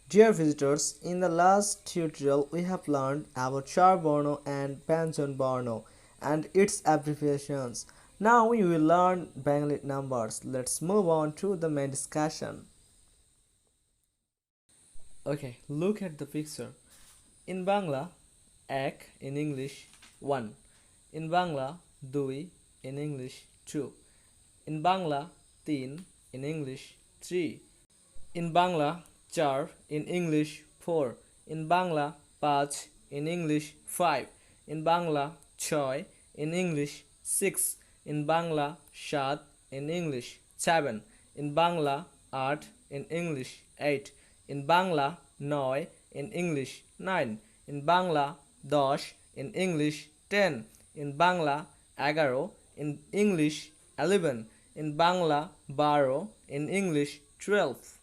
Dear visitors, in the last tutorial we have learned about Char Borno and Panchon Borno and its abbreviations. Now we will learn Bengali numbers. Let's move on to the main discussion. Okay, look at the picture. In Bangla, ek in English 1. In Bangla, dui in English 2. In Bangla, teen in English 3. In Bangla, char in English 4. In Bangla, paঁচ in English 5. In Bangla, ছয় in English 6. In Bangla, সাত in English 7. In Bangla, আট in English 8. In Bangla, নয় in English 9. In Bangla, দশ in English 10. In Bangla, এগারো in English 11. In Bangla, বারো in English 12.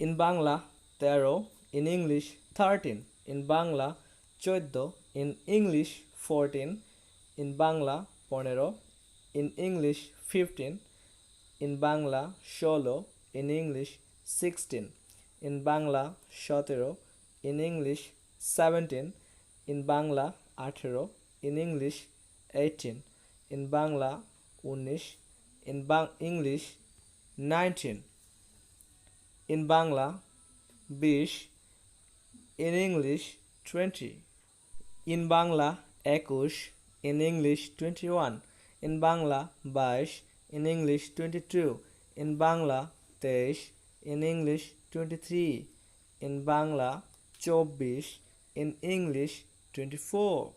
In Bangla, 13 in English 13. In Bangla, 14 in English 14. In Bangla, 15 in English 15. In Bangla, 16 in English 16. In Bangla, 17 in English 17. In Bangla, 18 in English 18. In Bangla, 19 in English 19. In Bangla, bish in English 20. In Bangla, একুশ in English 21. In Bangla, বাইশ in English 22. In Bangla, তেইশ in English 23. In Bangla, চব্বিশ in English 24.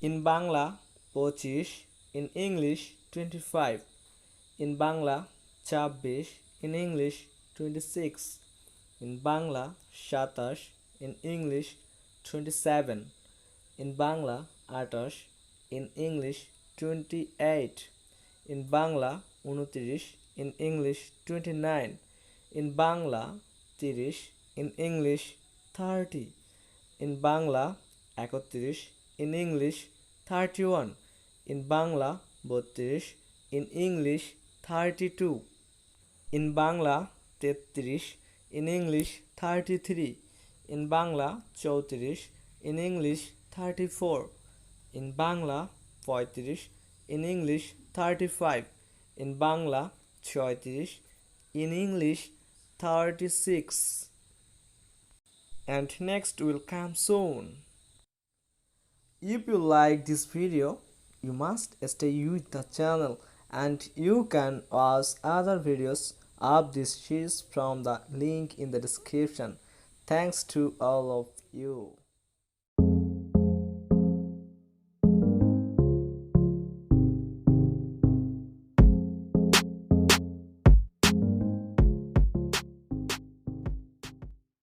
In Bangla, পঁচিশ in English 25. In Bangla, ছাব্বিশ in English 26. In Bangla, সাতাশ in English 27. In Bangla, আটাশ in English 28. In Bangla, উনত্রিশ in English 29. In Bangla, তিরিশ in English 30. In Bangla, একত্রিশ in English 31. In Bangla, বত্রিশ in English 32. In Bangla, তেত্রিশ in English 33. In Bangla, চৌত্রিশ in English 34. In Bangla, পঁয়ত্রিশ in English 35. In Bangla, ছয়ত্রিশ in English 36. And next will come soon. If you like this video, you must stay with the channel and you can watch other videos of this series from the link in the description. Thanks to all of you.